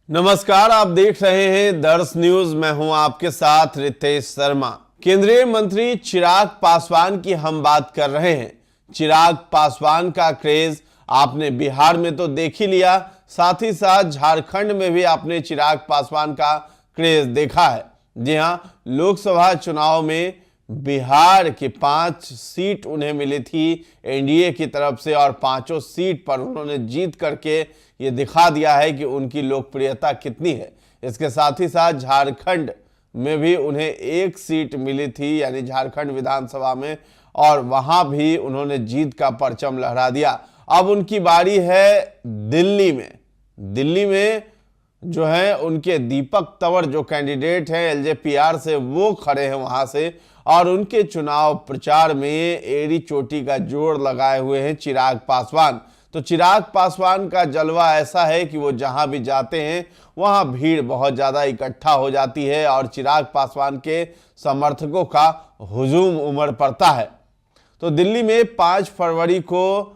नमस्कार, आप देख रहे हैं दर्श न्यूज। मैं हूं आपके साथ रितेश शर्मा। केंद्रीय मंत्री चिराग पासवान की हम बात कर रहे हैं। चिराग पासवान का क्रेज आपने बिहार में तो देख ही लिया, साथ ही साथ झारखंड में भी आपने चिराग पासवान का क्रेज देखा है। जी हां, लोकसभा चुनाव में बिहार की 5 सीट उन्हें मिली थी एनडीए की तरफ से और पांचों सीट पर उन्होंने जीत करके ये दिखा दिया है कि उनकी लोकप्रियता कितनी है। इसके साथ ही साथ झारखंड में भी उन्हें 1 सीट मिली थी, यानी झारखंड विधानसभा में, और वहां भी उन्होंने जीत का परचम लहरा दिया। अब उनकी बारी है दिल्ली में। दिल्ली में जो है उनके दीपक तंवर जो कैंडिडेट हैं एलजेपीआर से, वो खड़े हैं वहां से, और उनके चुनाव प्रचार में एड़ी चोटी का जोर लगाए हुए हैं चिराग पासवान। तो चिराग पासवान का जलवा ऐसा है कि वो जहां भी जाते हैं वहां भीड़ बहुत ज्यादा इकट्ठा हो जाती है और चिराग पासवान के समर्थकों का हुजूम उमड़ पड़ता है। तो दिल्ली में 5 फरवरी को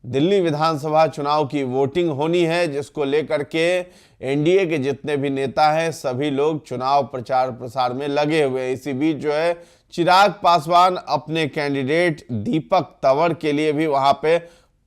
दिल्ली विधानसभा चुनाव की वोटिंग होनी है, जिसको लेकर के एनडीए के जितने भी नेता हैं सभी लोग चुनाव प्रचार प्रसार में लगे हुए हैं। इसी बीच जो है चिराग पासवान अपने कैंडिडेट दीपक तंवर के लिए भी वहां पे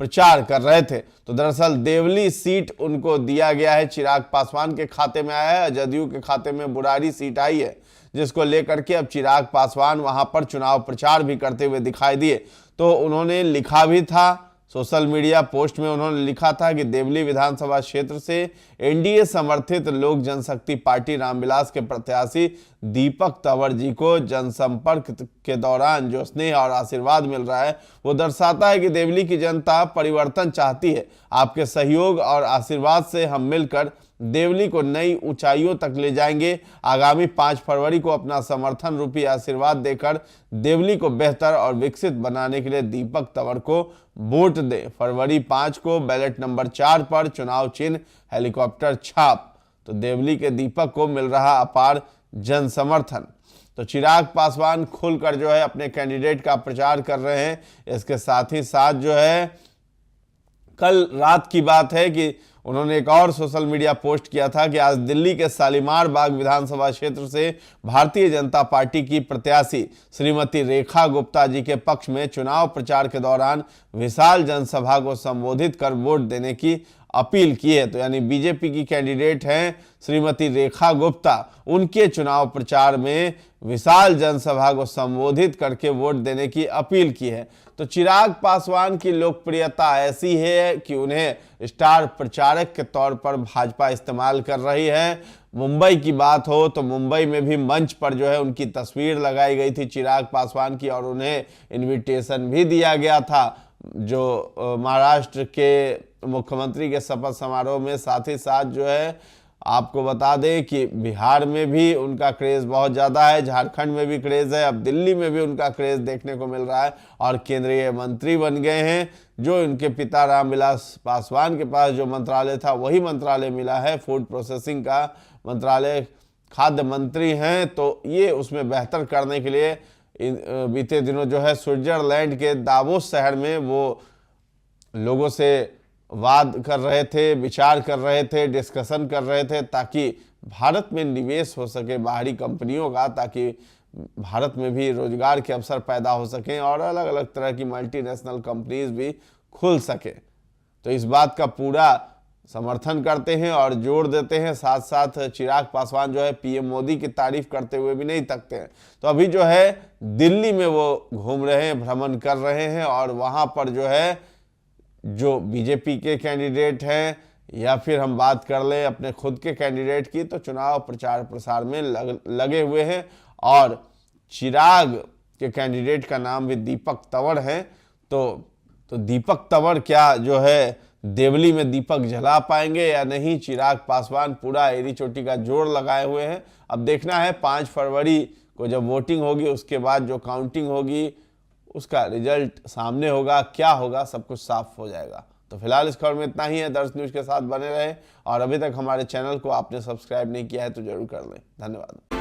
प्रचार कर रहे थे। तो दरअसल देवली सीट उनको दिया गया है, चिराग पासवान के खाते में आया है। जदयू के खाते में बुरारी सीट आई है, जिसको लेकर के अब चिराग पासवान वहां पर चुनाव प्रचार भी करते हुए दिखाई दिए। तो उन्होंने लिखा भी था, सोशल मीडिया पोस्ट में उन्होंने लिखा था कि देवली विधानसभा क्षेत्र से एनडीए समर्थित लोक जनशक्ति पार्टी रामविलास के प्रत्याशी दीपक तंवर जी को जनसंपर्क के दौरान जो स्नेह और आशीर्वाद मिल रहा है वो दर्शाता है कि देवली की जनता परिवर्तन चाहती है। आपके सहयोग और आशीर्वाद से हम मिलकर देवली को नई ऊंचाइयों तक ले जाएंगे। आगामी 5 फरवरी को अपना समर्थन रूपी आशीर्वाद देकर देवली को बेहतर और विकसित बनाने के लिए दीपक तंवर को वोट दें। फरवरी 5 को बैलेट नंबर 4 पर चुनाव चिन्ह हेलीकॉप्टर छाप। तो देवली के दीपक को मिल रहा अपार जन समर्थन। तो चिराग पासवान खुलकर जो है अपने कैंडिडेट का प्रचार कर रहे हैं। इसके साथ ही साथ जो है कल रात की बात है कि उन्होंने एक और सोशल मीडिया पोस्ट किया था कि आज दिल्ली के शालीमार बाग विधानसभा क्षेत्र से भारतीय जनता पार्टी की प्रत्याशी श्रीमती रेखा गुप्ता जी के पक्ष में चुनाव प्रचार के दौरान विशाल जनसभा को संबोधित कर वोट देने की अपील की है। तो यानी बीजेपी की कैंडिडेट हैं श्रीमती रेखा गुप्ता, उनके चुनाव प्रचार में विशाल जनसभा को संबोधित करके वोट देने की अपील की है। तो चिराग पासवान की लोकप्रियता ऐसी है कि उन्हें स्टार प्रचारक के तौर पर भाजपा इस्तेमाल कर रही है। मुंबई की बात हो तो मुंबई में भी मंच पर जो है उनकी तस्वीर लगाई गई थी चिराग पासवान की, और उन्हें इनविटेशन भी दिया गया था जो महाराष्ट्र के मुख्यमंत्री के शपथ समारोह में। साथ ही साथ जो है आपको बता दें कि बिहार में भी उनका क्रेज बहुत ज़्यादा है, झारखंड में भी क्रेज है, अब दिल्ली में भी उनका क्रेज देखने को मिल रहा है और केंद्रीय मंत्री बन गए हैं। जो इनके पिता रामविलास पासवान के पास जो मंत्रालय था वही मंत्रालय मिला है, फूड प्रोसेसिंग का मंत्रालय, खाद्य मंत्री हैं। तो ये उसमें बेहतर करने के लिए बीते दिनों जो है स्विट्जरलैंड के दावोस शहर में वो लोगों से वाद कर रहे थे, विचार कर रहे थे, डिस्कशन कर रहे थे, ताकि भारत में निवेश हो सके बाहरी कंपनियों का, ताकि भारत में भी रोजगार के अवसर पैदा हो सकें और अलग अलग तरह की मल्टीनेशनल कंपनीज भी खुल सके। तो इस बात का पूरा समर्थन करते हैं और जोर देते हैं। साथ साथ चिराग पासवान जो है पीएम मोदी की तारीफ करते हुए भी नहीं थकते हैं। तो अभी जो है दिल्ली में वो घूम रहे हैं, भ्रमण कर रहे हैं, और वहाँ पर जो है जो बीजेपी के कैंडिडेट हैं या फिर हम बात कर लें अपने खुद के कैंडिडेट की, तो चुनाव प्रचार प्रसार में लगे हुए हैं। और चिराग के कैंडिडेट का नाम भी दीपक तंवर है। तो दीपक तंवर क्या जो है देवली में दीपक जला पाएंगे या नहीं? चिराग पासवान पूरा एड़ी चोटी का जोर लगाए हुए हैं। अब देखना है 5 फरवरी को जब वोटिंग होगी उसके बाद जो काउंटिंग होगी उसका रिजल्ट सामने होगा, क्या होगा सब कुछ साफ हो जाएगा। तो फिलहाल इस खबर में इतना ही है। दर्श न्यूज के साथ बने रहें और अभी तक हमारे चैनल को आपने सब्सक्राइब नहीं किया है तो जरूर कर लें। धन्यवाद।